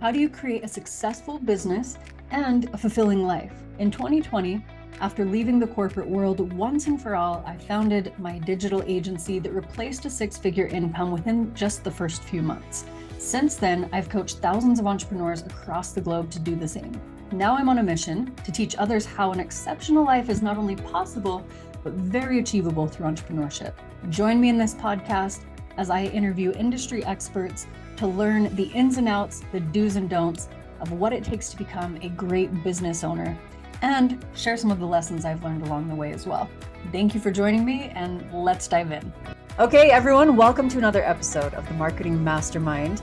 how do you create a successful business and a fulfilling life? In 2020, after leaving the corporate world once and for all, I founded my digital agency that replaced a six-figure income within just the first few months. Since then, I've coached thousands of entrepreneurs across the globe to do the same. Now I'm on a mission to teach others how an exceptional life is not only possible, but very achievable through entrepreneurship. Join me in this podcast as I interview industry experts to learn the ins and outs, the do's and don'ts of what it takes to become a great business owner, and share some of the lessons I've learned along the way as well. Thank you for joining me, and let's dive in. Okay, everyone, welcome to another episode of the Marketing Mastermind.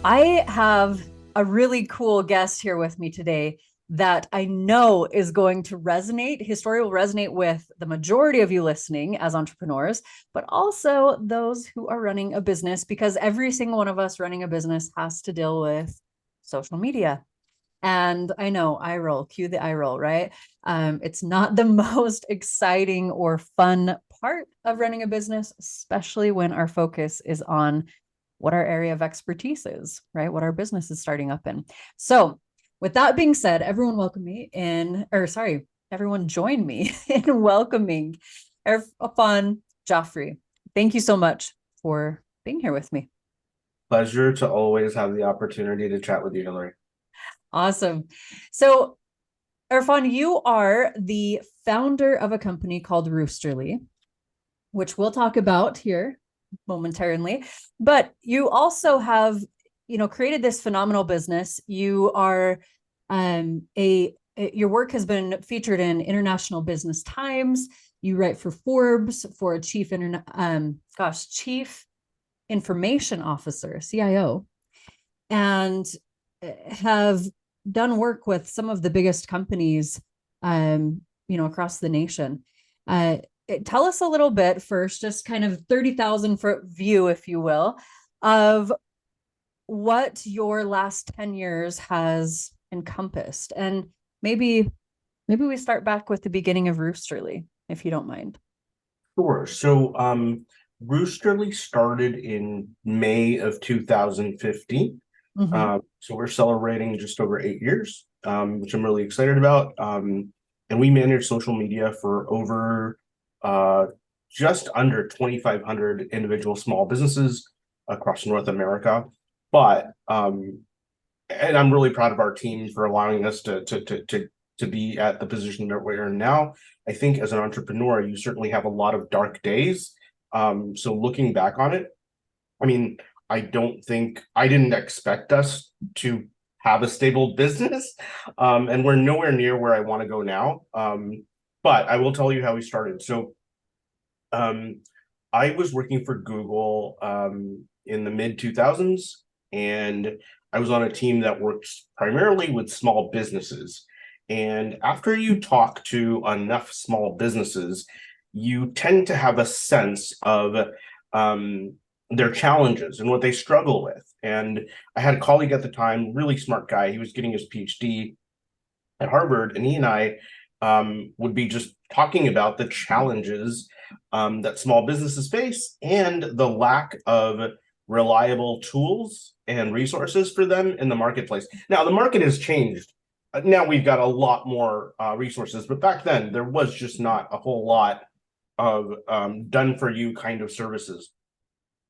I have a really cool guest here with me today that I know is going to resonate. His story will resonate with the majority of you listening as entrepreneurs, but also those who are running a business, because every single one of us running a business has to deal with social media. And I know, eye roll, cue the eye roll, right? It's not the most exciting or fun part of running a business, especially when our focus is on what our area of expertise is, right? What our business is starting up in. So with that being said, everyone join me in welcoming Irfan Jafrey. Thank you so much for being here with me. Pleasure to always have the opportunity to chat with you, Hillary. Awesome. So Irfan, you are the founder of a company called Roosterly, which we'll talk about here momentarily, but you also have, created this phenomenal business. You are your work has been featured in International Business Times. You write for Forbes for a chief information officer, CIO, and have done work with some of the biggest companies, across the nation. Tell us a little bit first, just kind of 30,000 foot view, if you will, of what your last 10 years has encompassed. And maybe we start back with the beginning of Roosterly, if you don't mind. Sure. So Roosterly started in May of 2015. So we're celebrating just over 8 years, which I'm really excited about. And we manage social media for over just under 2,500 individual small businesses across North America. But and I'm really proud of our team for allowing us to be at the position that we're in now. I think as an entrepreneur, you certainly have a lot of dark days. So looking back on it, I mean, I didn't expect us to have a stable business, and we're nowhere near where I want to go now. But I will tell you how we started. So I was working for Google in the mid 2000s, and I was on a team that works primarily with small businesses. And after you talk to enough small businesses, you tend to have a sense of their challenges and what they struggle with. And I had a colleague at the time, really smart guy. He was getting his PhD at Harvard, and he and I would be just talking about the challenges that small businesses face and the lack of reliable tools and resources for them in the marketplace. Now, the market has changed. Now we've got a lot more resources, but back then there was just not a whole lot of done for you kind of services.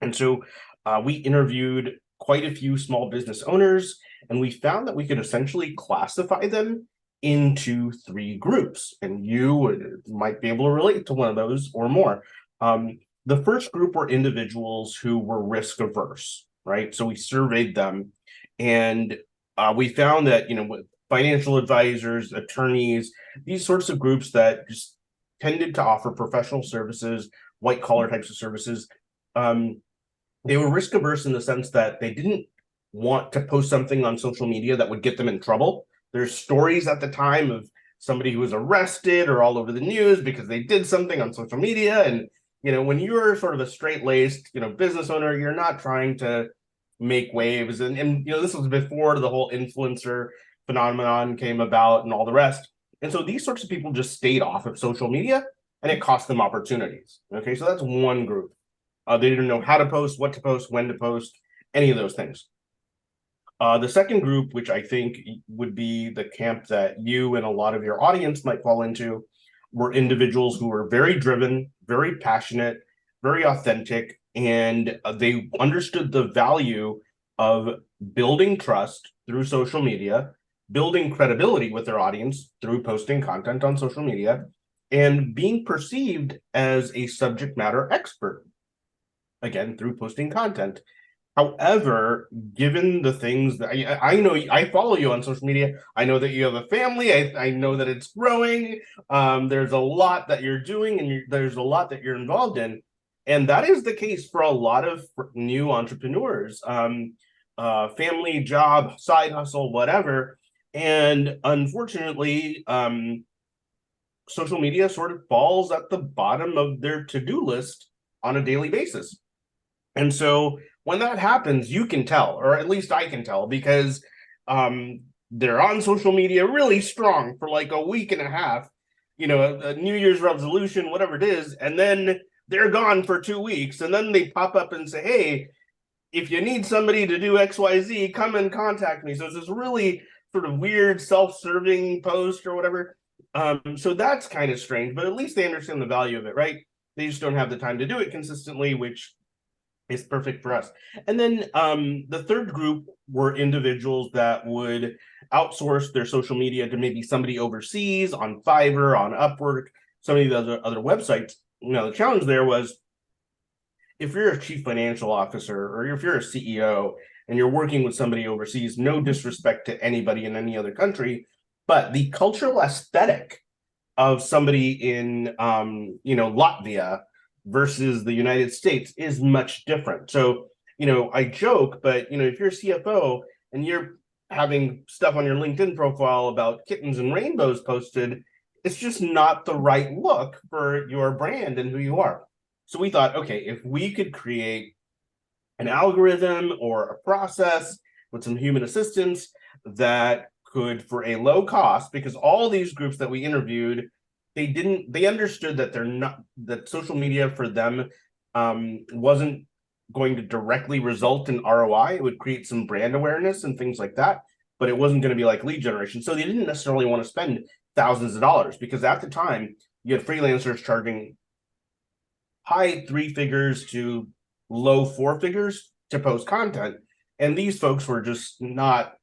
And so we interviewed quite a few small business owners, and we found that we could essentially classify them into three groups. And you might be able to relate to one of those or more. The first group were individuals who were risk averse, right? So we surveyed them, and we found that, with financial advisors, attorneys, these sorts of groups that just tended to offer professional services, white collar types of services, they were risk averse in the sense that they didn't want to post something on social media that would get them in trouble. There's stories at the time of somebody who was arrested or all over the news because they did something on social media. And, when you're sort of a straight-laced, business owner, you're not trying to make waves. And this was before the whole influencer phenomenon came about and all the rest. And so these sorts of people just stayed off of social media, and it cost them opportunities. Okay, so that's one group. They didn't know how to post, what to post, when to post, any of those things. The second group, which I think would be the camp that you and a lot of your audience might fall into, were individuals who were very driven, very passionate, very authentic, and they understood the value of building trust through social media, building credibility with their audience through posting content on social media, and being perceived as a subject matter expert, again, through posting content. However, given the things that I know, I follow you on social media. I know that you have a family. I know that it's growing. There's a lot that you're doing, and there's a lot that you're involved in, and that is the case for a lot of new entrepreneurs. Family, job, side hustle, whatever. And unfortunately, social media sort of falls at the bottom of their to-do list on a daily basis. And so when that happens, you can tell, or at least I can tell, because they're on social media really strong for like a week and a half, a New Year's resolution, whatever it is, and then they're gone for 2 weeks. And then they pop up and say, hey, if you need somebody to do XYZ, come and contact me. So it's this really sort of weird self-serving post or whatever. So that's kind of strange, but at least they understand the value of it, right? They just don't have the time to do it consistently, which is perfect for us. And then the third group were individuals that would outsource their social media to maybe somebody overseas on Fiverr, on Upwork, some of these other websites. The challenge there was, if you're a chief financial officer or if you're a CEO and you're working with somebody overseas, no disrespect to anybody in any other country, but the cultural aesthetic of somebody in Latvia versus the United States is much different. So, I joke, but if you're a CFO and you're having stuff on your LinkedIn profile about kittens and rainbows posted, it's just not the right look for your brand and who you are. So we thought, okay, if we could create an algorithm or a process with some human assistance that could, for a low cost, because all these groups that we interviewed, they understood that that social media for them wasn't going to directly result in ROI. It would create some brand awareness and things like that, but it wasn't going to be like lead generation. So they didn't necessarily want to spend thousands of dollars, because at the time you had freelancers charging high 3 figures to low 4 figures to post content. And these folks were just not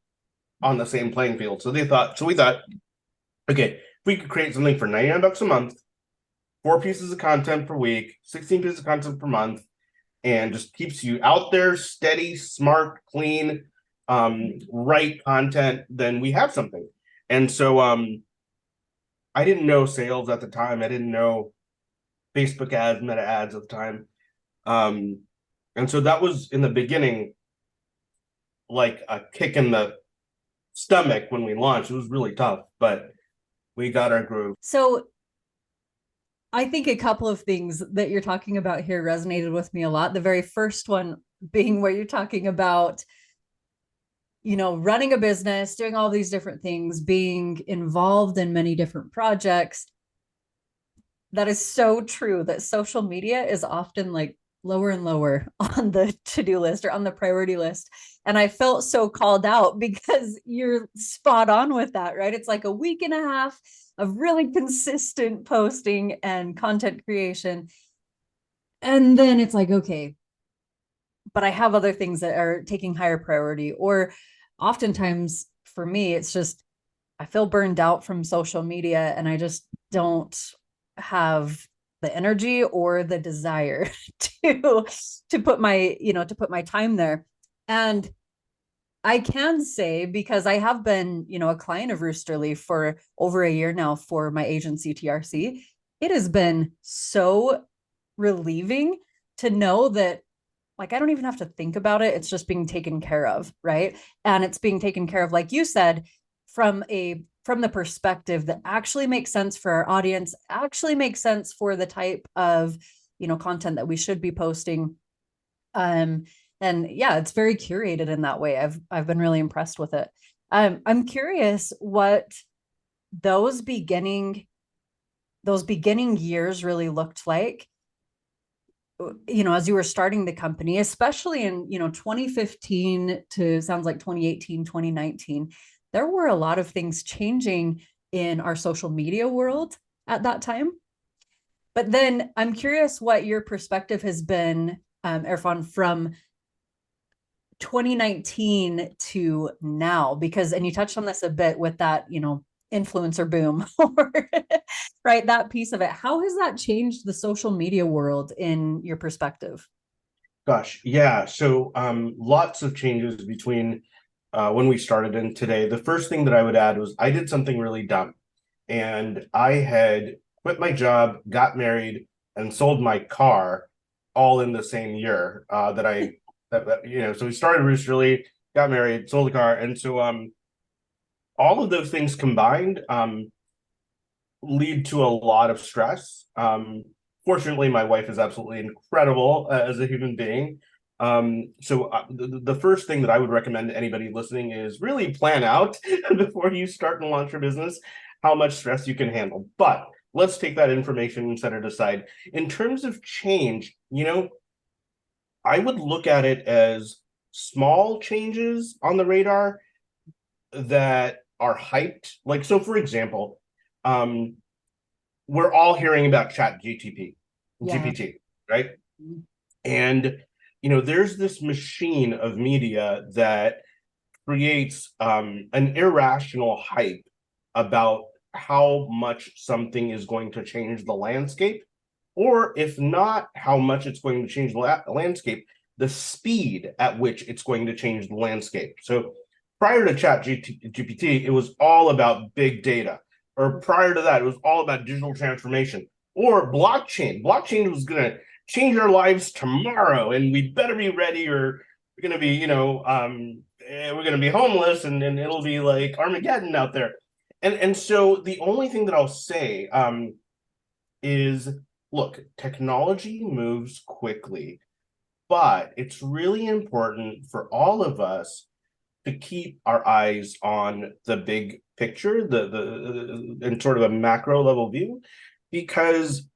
on the same playing field. So we thought, okay, if we could create something for $99 a month, 4 pieces of content per week, 16 pieces of content per month, and just keeps you out there, steady, smart, clean, right content, then we have something. And so I didn't know sales at the time. I didn't know Facebook ads, meta ads at the time. And so that was, in the beginning, like a kick in the stomach when we launched. It was really tough, but we got our groove. So I think a couple of things that you're talking about here resonated with me a lot. The very first one being where you're talking about, running a business, doing all these different things, being involved in many different projects. That is so true, that social media is often like lower and lower on the to-do list or on the priority list. And I felt so called out, because you're spot on with that, right? It's like a week and a half of really consistent posting and content creation. And then it's like, okay, but I have other things that are taking higher priority. Or oftentimes for me, it's just, I feel burned out from social media and I just don't have the energy or the desire to put my time there. And I can say, because I have been, a client of Roosterly for over a year now for my agency TRC, it has been so relieving to know that, like, I don't even have to think about it. It's just being taken care of, right? And it's being taken care of, like you said, from the perspective that actually makes sense for our audience, actually makes sense for the type of, content that we should be posting. And yeah, it's very curated in that way. I've been really impressed with it. I'm curious what those beginning years really looked like. as you were starting the company, especially in, 2015 to sounds like 2018, 2019, there were a lot of things changing in our social media world at that time. But then I'm curious what your perspective has been, Irfan, from 2019 to now, because, and you touched on this a bit with that, influencer boom, right? That piece of it. How has that changed the social media world in your perspective? Gosh, yeah. So lots of changes between when we started and today. The first thing that I would add was I did something really dumb. And I had quit my job, got married, and sold my car all in the same year so we started Roosterly, got married, sold the car. And so all of those things combined lead to a lot of stress. Fortunately, my wife is absolutely incredible as a human being. The first thing that I would recommend to anybody listening is really plan out before you start and launch your business how much stress you can handle. But let's take that information and set it aside. In terms of change, I would look at it as small changes on the radar that are hyped. Like, so for example, we're all hearing about Yeah. GPT, right? And there's this machine of media that creates an irrational hype about how much something is going to change the landscape, or if not how much it's going to change the landscape, the speed at which it's going to change the landscape. So prior to chat GPT, it was all about big data, or prior to that, it was all about digital transformation or blockchain. Blockchain was going to change our lives tomorrow, and we better be ready, or we're going to be, we're going to be homeless, and it'll be like Armageddon out there. And so the only thing that I'll say is, look, technology moves quickly, but it's really important for all of us to keep our eyes on the big picture, the in sort of a macro level view, because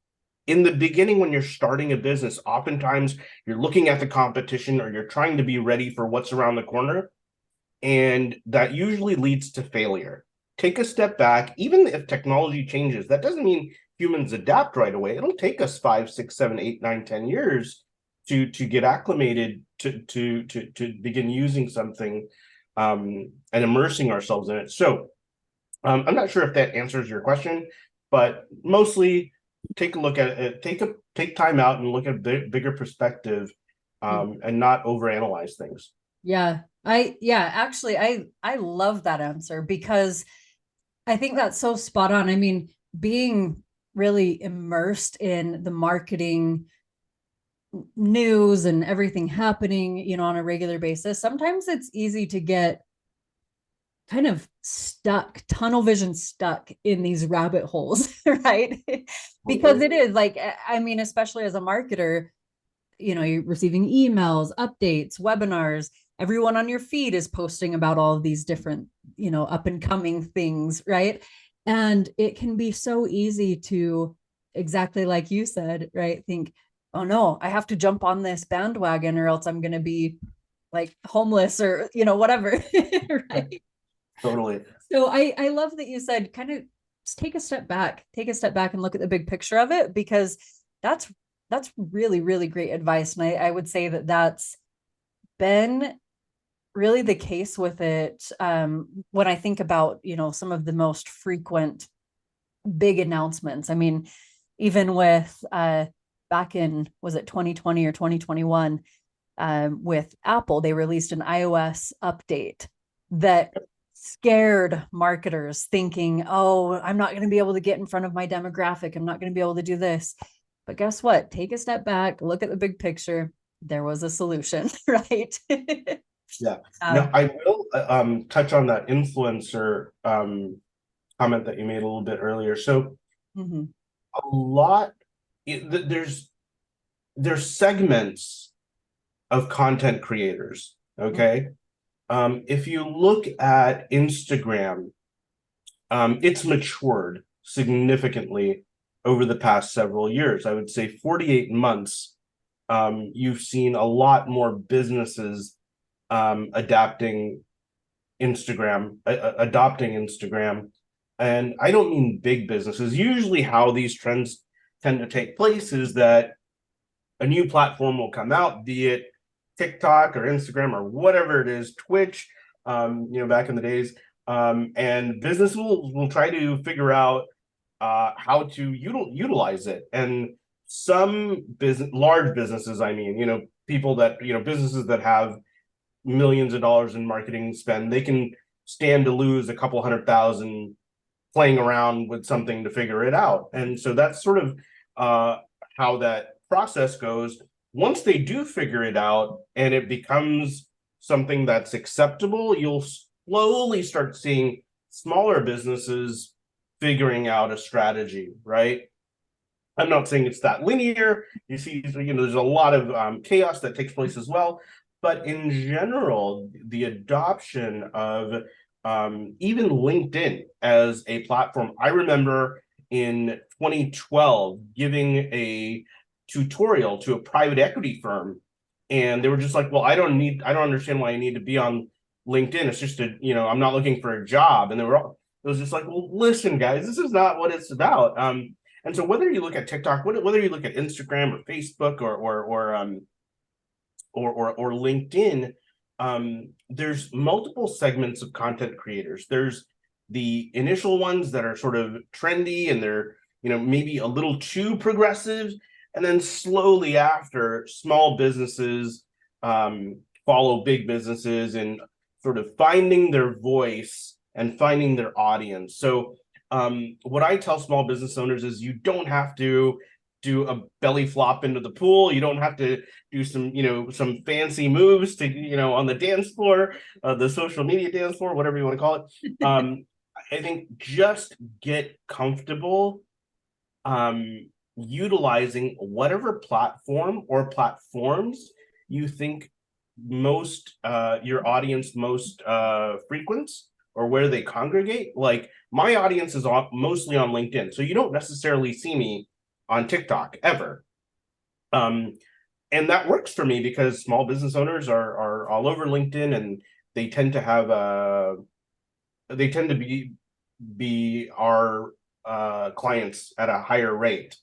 in the beginning, when you're starting a business, oftentimes you're looking at the competition or you're trying to be ready for what's around the corner, and that usually leads to failure. Take a step back. Even if technology changes, that doesn't mean humans adapt right away. It'll take us 5, 6, 7, 8, 9, 10 years to get acclimated to begin using something and immersing ourselves in it. So I'm not sure if that answers your question, but mostly take a look at it, take time out and look at a bigger perspective, and not overanalyze things. Actually, I love that answer, because I think that's so spot on. I mean, being really immersed in the marketing news and everything happening, on a regular basis, sometimes it's easy to get kind of stuck, tunnel vision stuck in these rabbit holes, right? Because it is like, I mean, especially as a marketer, you're receiving emails, updates, webinars. Everyone on your feed is posting about all of these different, up and coming things, right? And it can be so easy to, exactly like you said, right? Think, oh no, I have to jump on this bandwagon or else I'm going to be like homeless or, whatever, right? Totally. So I love that you said kind of just take a step back and look at the big picture of it, because that's really, really great advice. And I would say that that's been really the case with it. When I think about, some of the most frequent big announcements, I mean, even with back in, was it 2020 or 2021, with Apple, they released an iOS update that scared marketers, thinking, oh, I'm not going to be able to get in front of my demographic. I'm not going to be able to do this. But guess what? Take a step back, look at the big picture. There was a solution, right? Yeah. Now I will touch on that influencer comment that you made a little bit earlier. So a lot, there's segments of content creators. Okay. If you look at Instagram, it's matured significantly over the past several years. I would say 48 months you've seen a lot more businesses adapting adopting Instagram. And I don't mean big businesses. Usually, how these trends tend to take place is that a new platform will come out, be it TikTok or Instagram or whatever it is, Twitch, back in the days. And business will try to figure out how to utilize it. And some large businesses, I mean, people that, businesses that have millions of dollars in marketing spend, they can stand to lose a couple 100,000 playing around with something to figure it out. And so that's sort of how that process goes. Once they do figure it out and it becomes something that's acceptable, you'll slowly start seeing smaller businesses figuring out a strategy, right? I'm not saying it's that linear. You see, there's a lot of chaos that takes place as well. But in general, the adoption of even LinkedIn as a platform, I remember in 2012 giving a tutorial to a private equity firm, and they were just like, well, I don't understand why I need to be on LinkedIn. It's just I'm not looking for a job. And it was just like, well, listen, guys, this is not what it's about. And so whether you look at TikTok, whether you look at Instagram or Facebook or LinkedIn, there's multiple segments of content creators. There's the initial ones that are sort of trendy and they're maybe a little too progressive, and then slowly after, small businesses follow big businesses and sort of finding their voice and finding their audience. So what I tell small business owners is you don't have to do a belly flop into the pool. You don't have to do some fancy moves to, on the dance floor, the social media dance floor, whatever you want to call it. I think just get comfortable utilizing whatever platform or platforms you think your audience most frequents, or where they congregate. Like my audience is mostly on LinkedIn, so you don't necessarily see me on TikTok ever. And that works for me because small business owners are all over LinkedIn, and they tend to be our clients at a higher rate,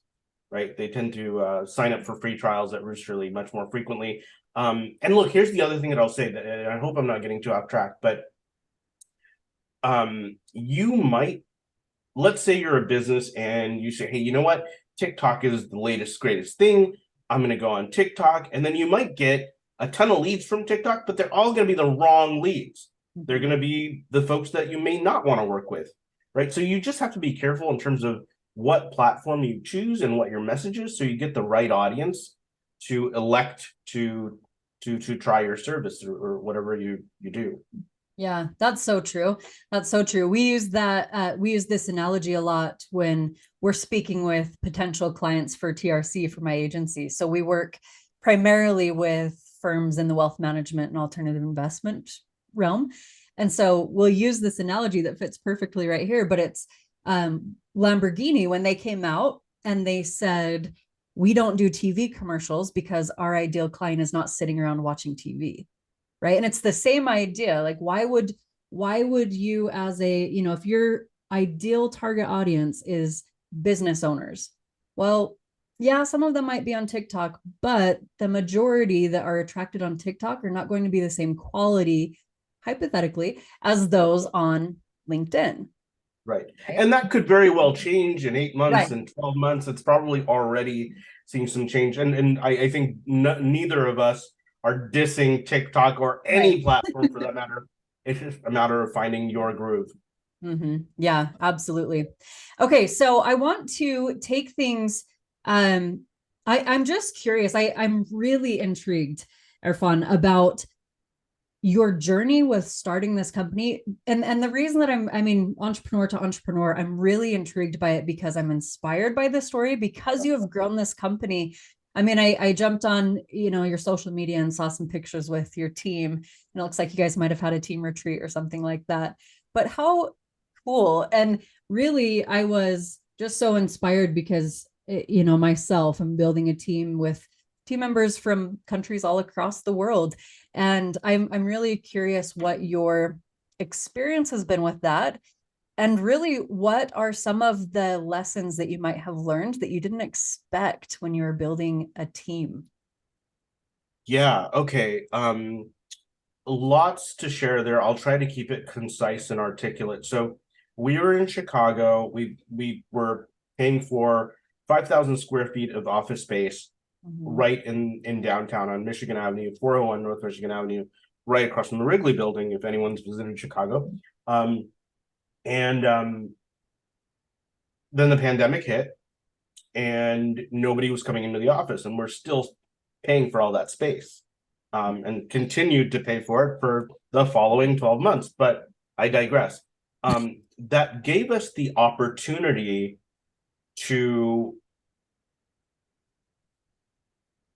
right? They tend to sign up for free trials at Roosterly much more frequently. And look, here's the other thing that I'll say, that I hope I'm not getting too off track, but let's say you're a business and you say, hey, you know what? TikTok is the latest, greatest thing. I'm going to go on TikTok. And then you might get a ton of leads from TikTok, but they're all going to be the wrong leads. They're going to be the folks that you may not want to work with, right? So you just have to be careful in terms of what platform you choose and what your message is, so you get the right audience to elect to try your service or whatever you do. Yeah, that's so true. That's so true. We use this analogy a lot when we're speaking with potential clients for TRC for my agency. So we work primarily with firms in the wealth management and alternative investment realm. And so we'll use this analogy that fits perfectly right here, but it's Lamborghini, when they came out and they said, we don't do TV commercials because our ideal client is not sitting around watching TV. Right. And it's the same idea. Like, why would you, as if your ideal target audience is business owners? Well, yeah, some of them might be on TikTok, but the majority that are attracted on TikTok are not going to be the same quality, hypothetically, as those on LinkedIn. Right. And that could very well change in 8 months, right. And 12 months. It's probably already seeing some change. And I think neither of us are dissing TikTok or any platform for that matter. It's just a matter of finding your groove. Mm-hmm. Yeah, absolutely. Okay, so I want to take things. I'm just curious. I'm really intrigued, Irfan, about your journey with starting this company. And the reason that entrepreneur to entrepreneur, I'm really intrigued by it because I'm inspired by this story, because you have grown this company. I jumped on, your social media and saw some pictures with your team, and it looks like you guys might have had a team retreat or something like that. But how cool. And really, I was just so inspired because, myself, I'm building a team with team members from countries all across the world. And I'm really curious what your experience has been with that. And really, what are some of the lessons that you might have learned that you didn't expect when you were building a team? Yeah, okay. Lots to share there. I'll try to keep it concise and articulate. So we were in Chicago. We were paying for 5,000 square feet of office space Mhm. right in downtown on Michigan Avenue, 401 North Michigan Avenue, right across from the Wrigley Building, if anyone's visited Chicago. And then the pandemic hit and nobody was coming into the office, and we're still paying for all that space, and continued to pay for it for the following 12 months. But I digress. That gave us the opportunity to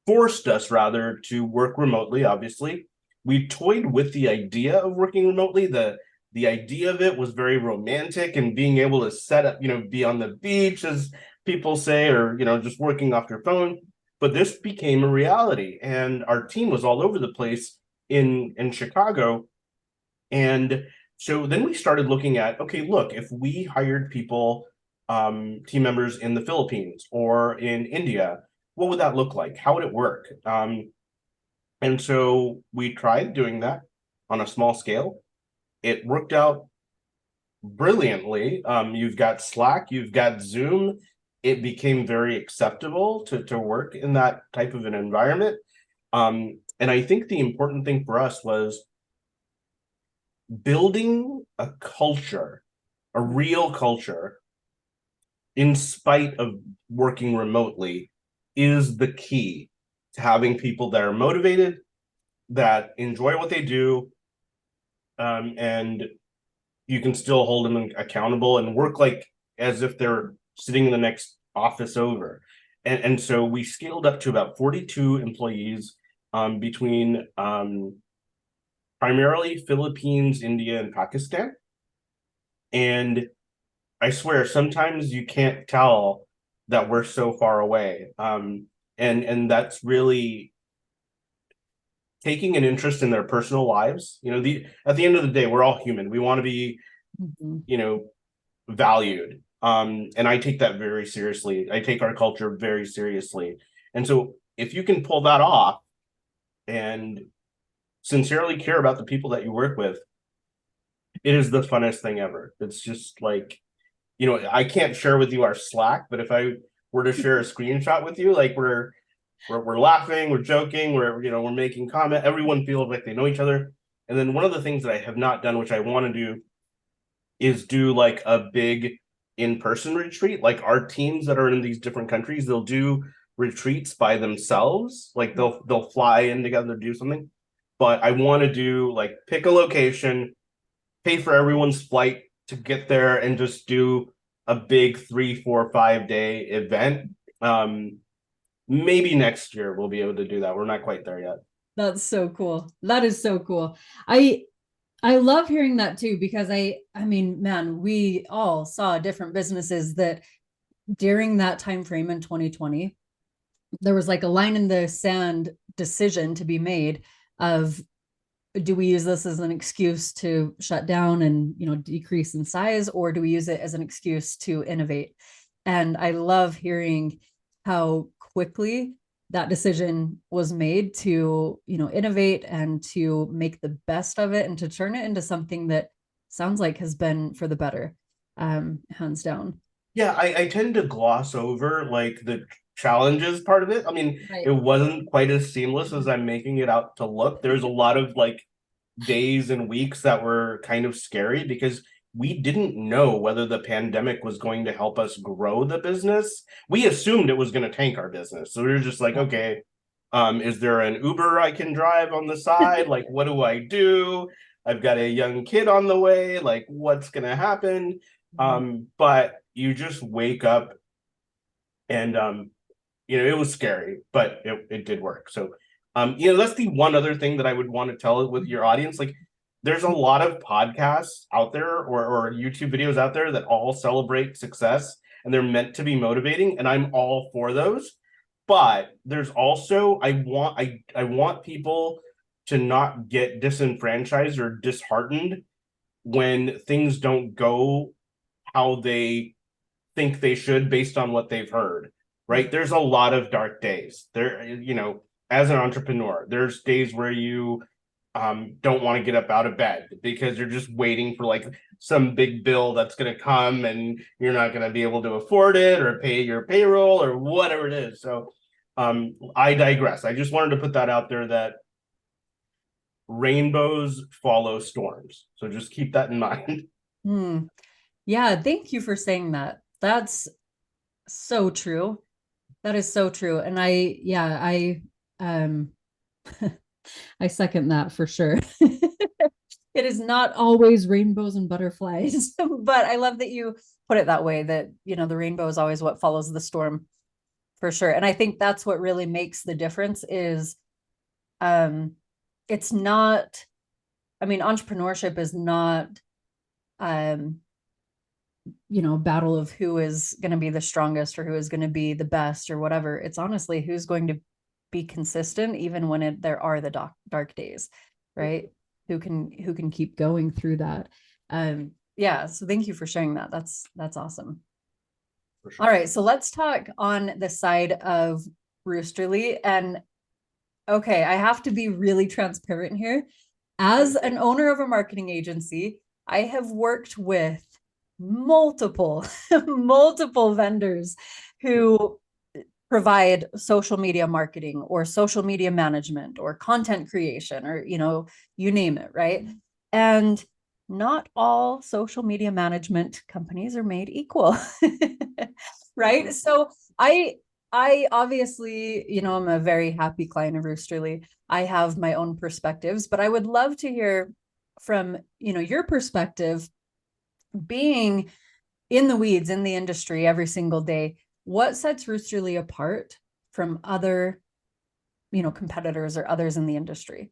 forced us rather to work remotely. Obviously, we toyed with the idea of working remotely. The idea of it was very romantic, and being able to set up, be on the beach, as people say, or just working off your phone. But this became a reality, and our team was all over the place in Chicago. And so then we started looking at, okay, look, if we hired people, team members in the Philippines or in India, what would that look like? How would it work? And so we tried doing that on a small scale. It worked out brilliantly. You've got Slack, you've got Zoom. It became very acceptable to work in that type of an environment. And I think the important thing for us was building a culture, a real culture, in spite of working remotely, is the key to having people that are motivated, that enjoy what they do, and you can still hold them accountable and work like as if they're sitting in the next office over. And so we scaled up to about 42 employees, between primarily Philippines, India, and Pakistan. And I swear, sometimes you can't tell that we're so far away. And that's really taking an interest in their personal lives. At the end of the day, we're all human. We want to be, Mhm. valued. And I take that very seriously. I take our culture very seriously. And so if you can pull that off and sincerely care about the people that you work with, it is the funnest thing ever. It's just like, I can't share with you our Slack, but if I were to share a screenshot with you, like we're laughing, we're joking, we're making comment. Everyone feels like they know each other. And then one of the things that I have not done, which I want to do, is do like a big in-person retreat. Like our teams that are in these different countries, they'll do retreats by themselves. Like they'll fly in together, do something. But I want to do like pick a location, pay for everyone's flight to get there, and just do a big 3, 4, 5 day event. Maybe next year we'll be able to do that. We're not quite there yet. That's so cool. That is so cool. I I love hearing that too, because I mean, man, we all saw different businesses that during that time frame in 2020, there was like a line in the sand decision to be made of, do we use this as an excuse to shut down and decrease in size, or do we use it as an excuse to innovate? And I love hearing how quickly that decision was made to innovate and to make the best of it and to turn it into something that sounds like has been for the better, hands down. Yeah, I tend to gloss over like the challenges part of it. I mean, it Right. wasn't quite as seamless as I'm making it out to look. There's a lot of like days and weeks that were kind of scary because we didn't know whether the pandemic was going to help us grow the business. We assumed it was going to tank our business. So we were just like, okay, is there an Uber I can drive on the side? Like, what do I do? I've got a young kid on the way. Like, what's going to happen? But you just wake up and it was scary, but it did work. So that's the one other thing that I would want to tell with your audience. Like there's a lot of podcasts out there or YouTube videos out there that all celebrate success and they're meant to be motivating, and I'm all for those. But there's also I want people to not get disenfranchised or disheartened when things don't go how they think they should based on what they've heard. Right? There's a lot of dark days. As an entrepreneur, there's days where you don't want to get up out of bed because you're just waiting for like some big bill that's going to come and you're not going to be able to afford it or pay your payroll or whatever it is. So I digress. I just wanted to put that out there that rainbows follow storms. So just keep that in mind. Yeah, thank you for saying that. That's so true. That is so true. And um I second that for sure. It is not always rainbows and butterflies, but I love that you put it that way, that, the rainbow is always what follows the storm, for sure. And I think that's what really makes the difference is, it's not, entrepreneurship is not, battle of who is going to be the strongest or who is going to be the best or whatever. It's honestly who's going to be consistent even when there are the dark days, right? Who can keep going through that. Yeah, so thank you for sharing that. That's awesome. Sure. All right, so let's talk on the side of Roosterly. And okay, I have to be really transparent here. As an owner of a marketing agency, I have worked with multiple vendors who provide social media marketing or social media management or content creation or, you name it, right? And not all social media management companies are made equal, right? So I obviously, I'm a very happy client of Roosterly. I have my own perspectives, but I would love to hear from, your perspective, being in the weeds in the industry every single day. What sets Roosterly apart from other, competitors or others in the industry?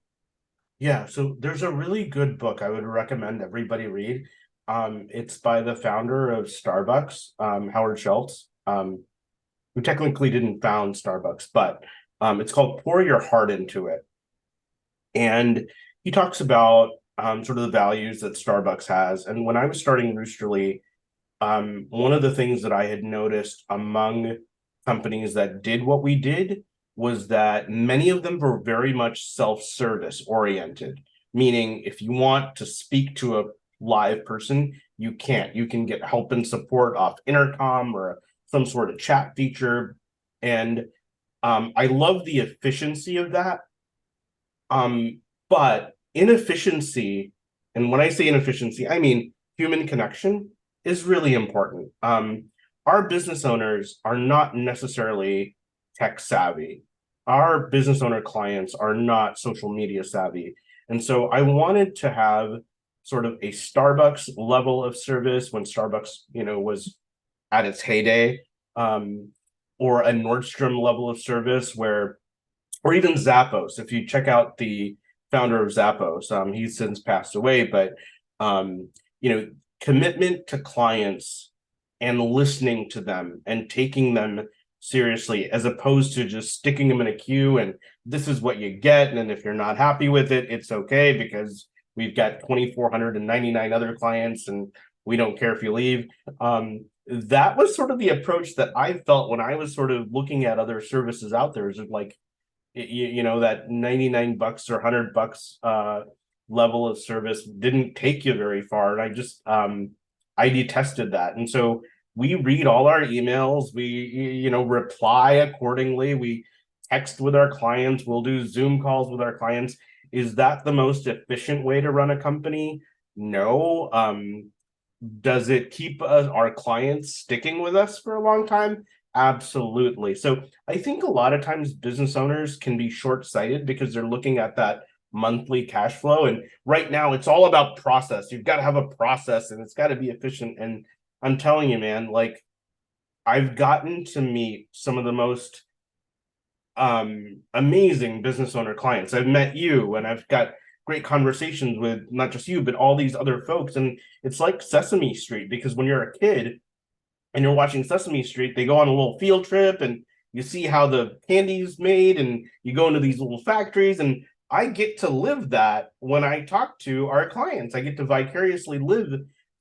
Yeah, so there's a really good book I would recommend everybody read. It's by the founder of Starbucks, Howard Schultz, who technically didn't found Starbucks, but it's called Pour Your Heart Into It. And he talks about sort of the values that Starbucks has. And when I was starting Roosterly, one of the things that I had noticed among companies that did what we did was that many of them were very much self-service oriented, meaning if you want to speak to a live person, you can't. You can get help and support off intercom or some sort of chat feature. And I love the efficiency of that. But inefficiency, and when I say inefficiency, I mean human connection, is really important. Our business owners are not necessarily tech savvy. Our business owner clients are not social media savvy. And so I wanted to have sort of a Starbucks level of service when Starbucks, was at its heyday, or a Nordstrom level of service or even Zappos. If you check out the founder of Zappos, he's since passed away, but, commitment to clients and listening to them and taking them seriously, as opposed to just sticking them in a queue and this is what you get. And if you're not happy with it, it's okay because we've got 2,499 other clients and we don't care if you leave. That was sort of the approach that I felt when I was sort of looking at other services out there. Is like, that $99 or $100 level of service didn't take you very far. And I detested that. And so we read all our emails, we, reply accordingly, we text with our clients, we'll do Zoom calls with our clients. Is that the most efficient way to run a company? No. Does it keep our clients sticking with us for a long time? Absolutely. So I think a lot of times business owners can be short-sighted because they're looking at that monthly cash flow. And right now it's all about process. You've got to have a process and it's got to be efficient. And I'm telling you, man, like I've gotten to meet some of the most amazing business owner clients. I've met you and I've got great conversations with not just you, but all these other folks. And it's like Sesame Street, because when you're a kid and you're watching Sesame Street, they go on a little field trip and you see how the candy's made, and you go into these little factories, and I get to live that when I talk to our clients. I get to vicariously live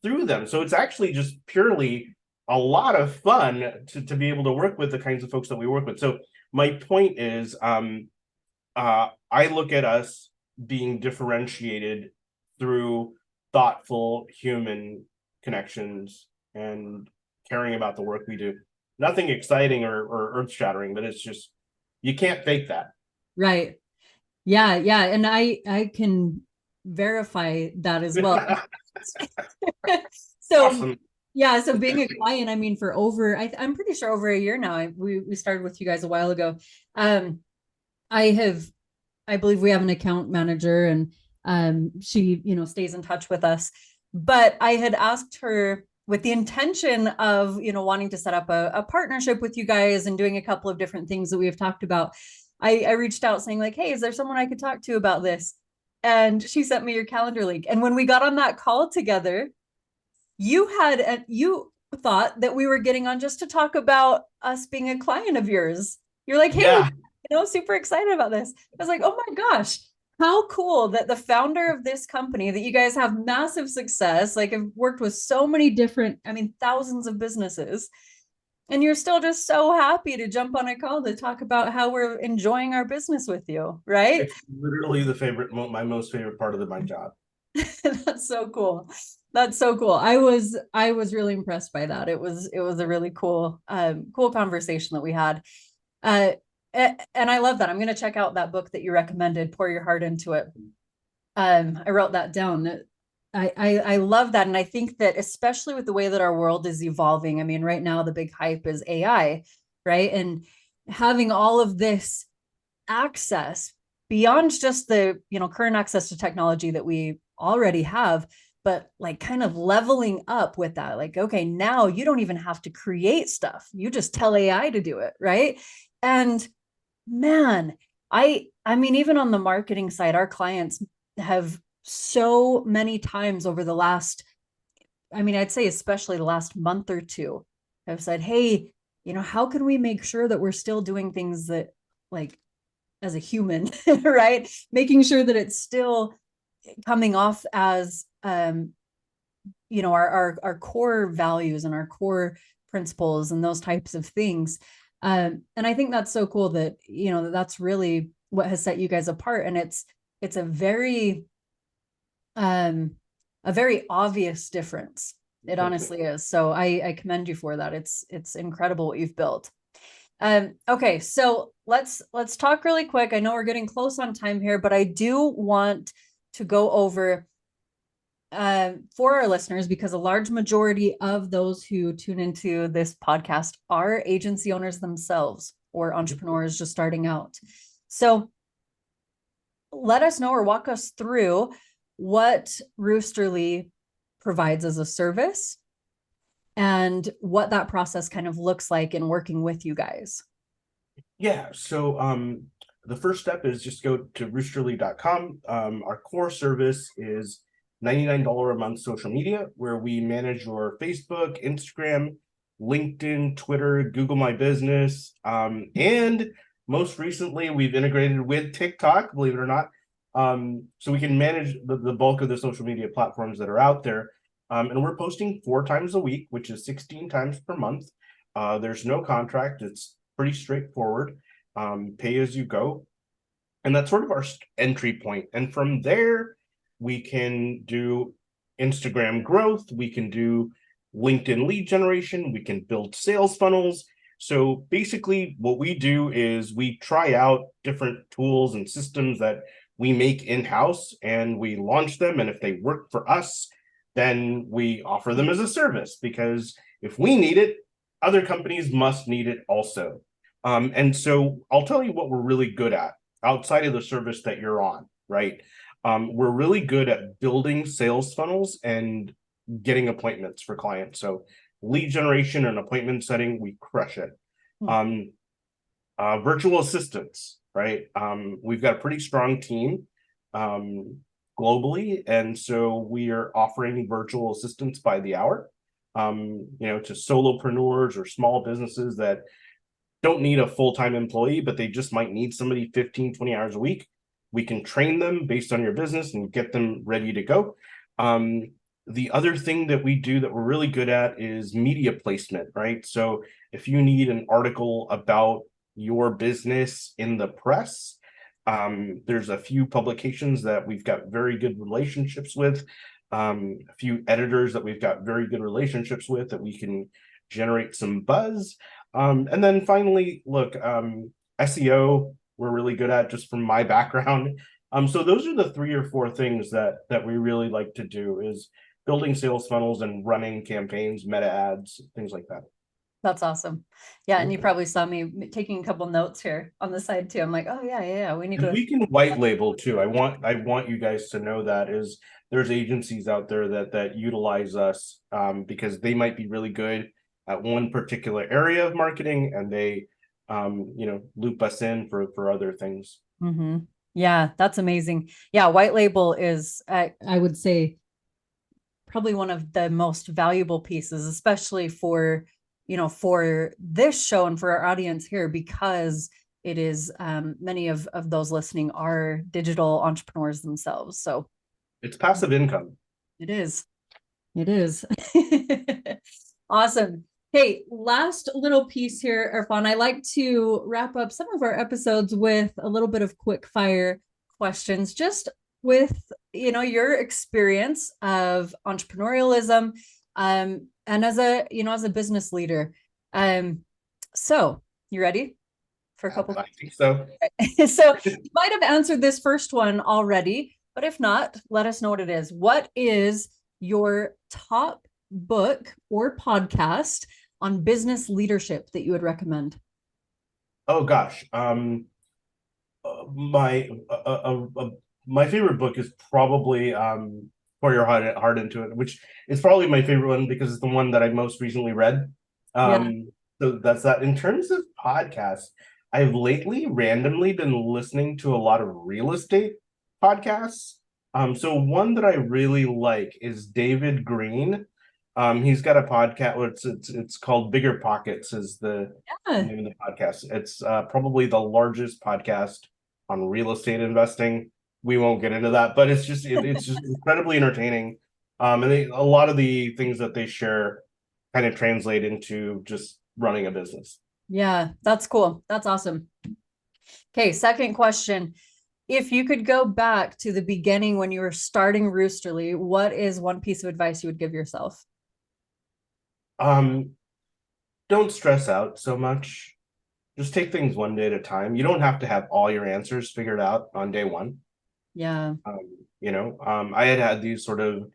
through them. So it's actually just purely a lot of fun to be able to work with the kinds of folks that we work with. So my point is, I look at us being differentiated through thoughtful human connections and caring about the work we do. Nothing exciting or earth shattering, but it's just, you can't fake that. Right. Yeah, yeah. And I can verify that as well. So Awesome. yeah, so being a client, I mean, for over, I'm pretty sure over a year now. We started with you guys a while ago. Um, I have, I believe we have an account manager, and she, stays in touch with us. But I had asked her with the intention of, wanting to set up a partnership with you guys and doing a couple of different things that we have talked about. I reached out saying like, hey, is there someone I could talk to about this? And she sent me your calendar link. And when we got on that call together, you thought that we were getting on just to talk about us being a client of yours. You're like, hey, Yeah. super excited about this. I was like, oh my gosh, how cool that the founder of this company, that you guys have massive success, like have worked with so many different, I mean, thousands of businesses, and you're still just so happy to jump on a call to talk about how we're enjoying our business with you, right? It's literally my most favorite part of my job. That's so cool. That's so cool. I was really impressed by that. It was a really cool conversation that we had. Uh, and I love that. I'm going to check out that book that you recommended, Pour Your Heart Into It. I wrote that down. I love that. And I think that especially with the way that our world is evolving, I mean, right now the big hype is AI, right? And having all of this access beyond just the, current access to technology that we already have, but like kind of leveling up with that. Like, okay, now you don't even have to create stuff. You just tell AI to do it, right? And man, I mean, even on the marketing side, our clients have so many times over the last, I mean, I'd say especially the last month or two, have said, hey, how can we make sure that we're still doing things that, like, as a human, right? Making sure that it's still coming off as our core values and our core principles and those types of things. And I think that's so cool that that's really what has set you guys apart. And it's um a very obvious difference. It honestly is. So I commend you for that. It's incredible what you've built. Okay, so let's talk really quick. I know we're getting close on time here, but I do want to go over for our listeners, because a large majority of those who tune into this podcast are agency owners themselves or entrepreneurs just starting out. So let us know or walk us through what Roosterly provides as a service and what that process kind of looks like in working with you guys. Yeah. So the first step is just go to roosterly.com. Our core service is $99 a month social media, where we manage your Facebook, Instagram, LinkedIn, Twitter, Google My Business, and most recently we've integrated with TikTok, believe it or not. So we can manage the bulk of the social media platforms that are out there. And we're posting 4 times a week, which is 16 times per month. There's no contract. It's pretty straightforward, pay as you go. And that's sort of our entry point. And from there, we can do Instagram growth, we can do LinkedIn lead generation, we can build sales funnels. So basically, what we do is we try out different tools and systems that we make in-house, and we launch them. And if they work for us, then we offer them as a service, because if we need it, other companies must need it also. And so I'll tell you what we're really good at outside of the service that you're on, right? We're really good at building sales funnels and getting appointments for clients. So lead generation and appointment setting, we crush it. Virtual assistants, right? We've got a pretty strong team globally, and so we are offering virtual assistants by the hour, to solopreneurs or small businesses that don't need a full-time employee, but they just might need somebody 15, 20 hours a week. We can train them based on your business and get them ready to go. The other thing that we do that we're really good at is media placement, right? So if you need an article about your business in the press, there's a few publications that we've got very good relationships with, a few editors that we've got very good relationships with that we can generate some buzz. And then finally, look, SEO, we're really good at just from my background. So those are the 3 or 4 things that we really like to do is building sales funnels and running campaigns, meta ads, things like that. That's awesome. Yeah. And you probably saw me taking a couple notes here on the side too. I'm like, oh yeah. We need And to. we can white label too. I want you guys to know that is there's agencies out there that utilize us because they might be really good at one particular area of marketing and they loop us in for other things. Mm-hmm. Yeah, that's amazing. Yeah, white label is, I would say, probably one of the most valuable pieces, especially for this show and for our audience here, because it is many of those listening are digital entrepreneurs themselves. So it's passive income. It is. Awesome. Hey, last little piece here, Irfan. I like to wrap up some of our episodes with a little bit of quick fire questions, just with your experience of entrepreneurialism, and as a business leader. So you ready for a couple? I think so. So you might have answered this first one already, but if not, let us know what it is. What is your top book or podcast on business leadership that you would recommend? Oh gosh. My my favorite book is probably Pour Your Heart Into It, which is probably my favorite one because it's the one that I most recently read. Yeah. So that's that. In terms of podcasts, I've lately randomly been listening to a lot of real estate podcasts. So one that I really like is David Green. He's got a podcast where it's called Bigger Pockets is the name of the podcast. It's probably the largest podcast on real estate investing. We won't get into that, but it's just incredibly entertaining. A lot of the things that they share kind of translate into just running a business. Yeah, that's cool. That's awesome. Okay, second question. If you could go back to the beginning when you were starting Roosterly, what is one piece of advice you would give yourself? Don't stress out so much. Just take things one day at a time. You don't have to have all your answers figured out on day one. Yeah. I had these sort of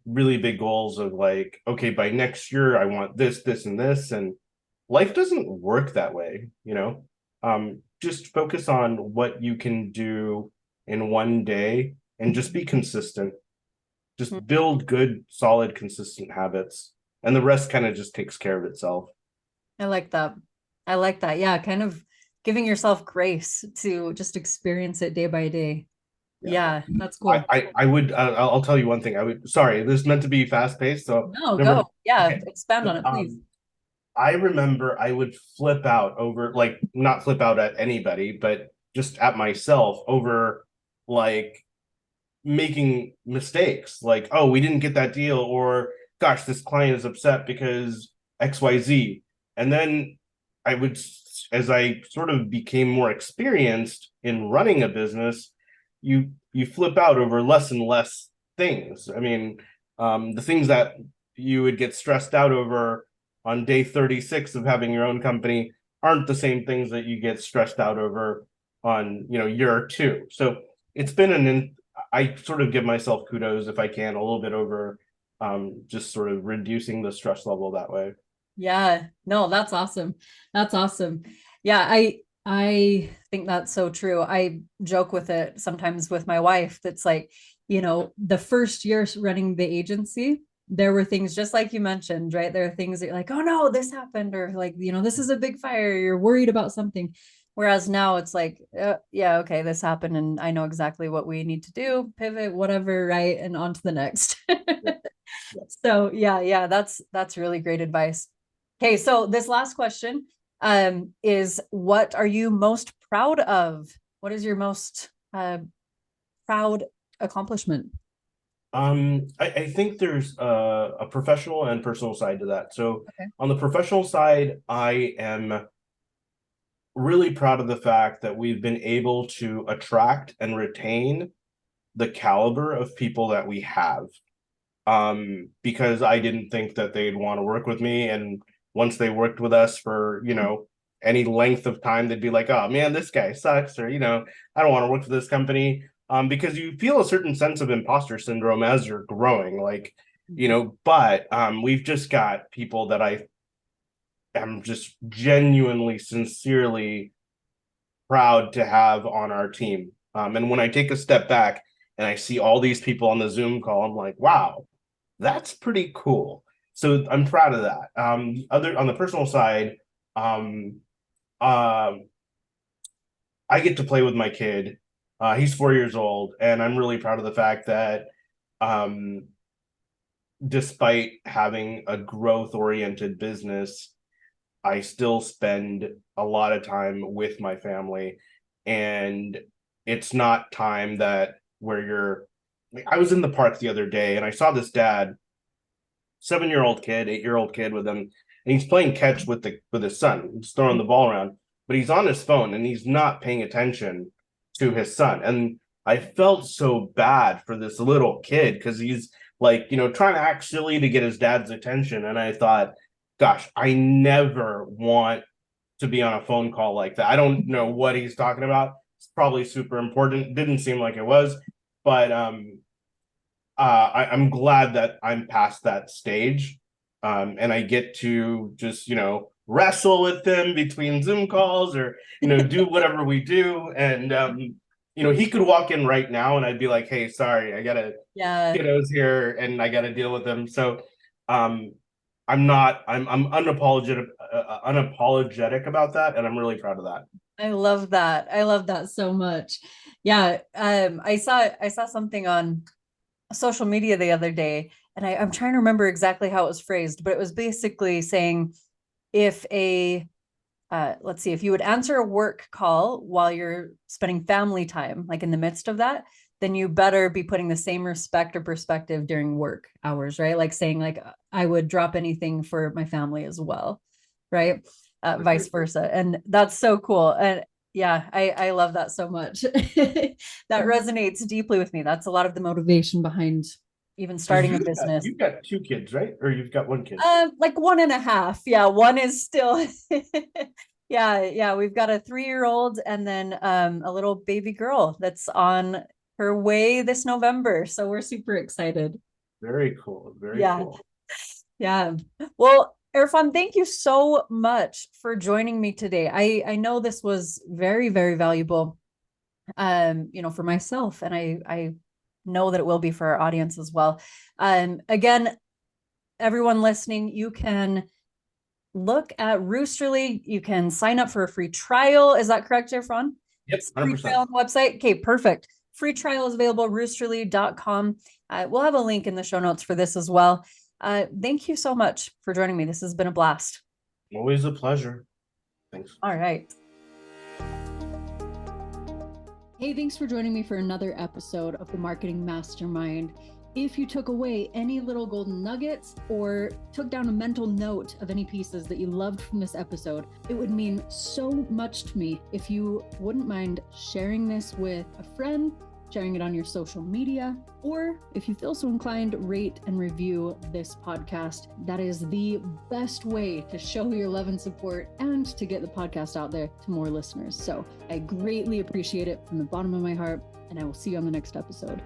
really big goals of like, okay, by next year I want this, this, and this, and life doesn't work that way. Just focus on what you can do in one day and just be consistent. Just build good, solid, consistent habits, and the rest kind of just takes care of itself. I like that. Yeah, kind of giving yourself grace to just experience it day by day. Yeah, that's cool. I would I'll tell you one thing. Sorry, this is meant to be fast paced, so no, go. Yeah, okay. Expand on it, So, please. I remember I would flip out over, like, not flip out at anybody, but just at myself over like making mistakes. Like, oh, we didn't get that deal, or gosh, this client is upset because XYZ. And then I would, as I sort of became more experienced in running a business, you flip out over less and less things. I mean, the things that you would get stressed out over on day 36 of having your own company aren't the same things that you get stressed out over on year 2. So it's been I sort of give myself kudos if I can a little bit over just sort of reducing the stress level that way. Yeah, no, that's awesome. Yeah, I think that's so true. I joke with it sometimes with my wife. That's like, the first year running the agency, there were things just like you mentioned, right? There are things that you're like, oh no, this happened, or like, this is a big fire. You're worried about something. Whereas now it's like, yeah, okay, this happened and I know exactly what we need to do, pivot, whatever, right? And on to the next. So yeah, that's really great advice. Okay, so this last question, is what are you most proud of? What is your most proud accomplishment? I think there's a professional and personal side to that. So Okay. on the professional side, I am really proud of the fact that we've been able to attract and retain the caliber of people that we have. Because I didn't think that they'd want to work with me. And once they worked with us for, any length of time, they'd be like, oh man, this guy sucks, or, I don't want to work for this company. Because you feel a certain sense of imposter syndrome as you're growing, like, but we've just got people that I am just genuinely, sincerely proud to have on our team. And when I take a step back and I see all these people on the Zoom call, I'm like, wow, that's pretty cool. So I'm proud of that. Other on the personal side, um, I get to play with my kid. He's 4 years old, and I'm really proud of the fact that, um, despite having a growth-oriented business, I still spend a lot of time with my family, and it's not time that where you're. I was in the park the other day, and I saw this dad, 7-year-old kid, 8-year-old kid with him, and he's playing catch with his son. He's throwing the ball around, but he's on his phone and he's not paying attention to his son. And I felt so bad for this little kid because he's like, trying to act silly to get his dad's attention. And I thought, gosh, I never want to be on a phone call like that. I don't know what he's talking about. It's probably super important. Didn't seem like it was, but I'm glad that I'm past that stage, and I get to just wrestle with them between Zoom calls or do whatever we do, and he could walk in right now and I'd be like, hey, sorry, I gotta Yeah. kiddos here and I gotta deal with them. So um, I'm unapologetic about that, and I'm really proud of that. I love that. I love that so much. Yeah. I saw something on social media the other day, and I'm trying to remember exactly how it was phrased, but it was basically saying if let's see, if you would answer a work call while you're spending family time, like in the midst of that, then you better be putting the same respect or perspective during work hours, right? Like saying like, I would drop anything for my family as well, right? Vice versa. And that's so cool. And yeah, I love that so much. That resonates deeply with me. That's a lot of the motivation behind even Because starting a business. you've got two kids, right? Or you've got one kid? Like 1.5. Yeah, one is still yeah, we've got a 3-year-old and then a little baby girl that's on her way this November. So we're super excited. Very cool. Very Yeah. cool. Yeah. Well, Irfan, thank you so much for joining me today. I know this was very, very valuable, for myself, and I know that it will be for our audience as well. Again, everyone listening, you can look at Roosterly. You can sign up for a free trial. Is that correct, Irfan? Yep, Free 100%. trial on the website. Okay, perfect. Free trial is available, roosterly.com. We'll have a link in the show notes for this as well. Thank you so much for joining me. This has been a blast. Always a pleasure. Thanks. All right. Hey, thanks for joining me for another episode of the Marketing Mastermind. If you took away any little golden nuggets or took down a mental note of any pieces that you loved from this episode, it would mean so much to me if you wouldn't mind sharing this with a friend, sharing it on your social media, or if you feel so inclined, rate and review this podcast. That is the best way to show your love and support and to get the podcast out there to more listeners. So I greatly appreciate it from the bottom of my heart, and I will see you on the next episode.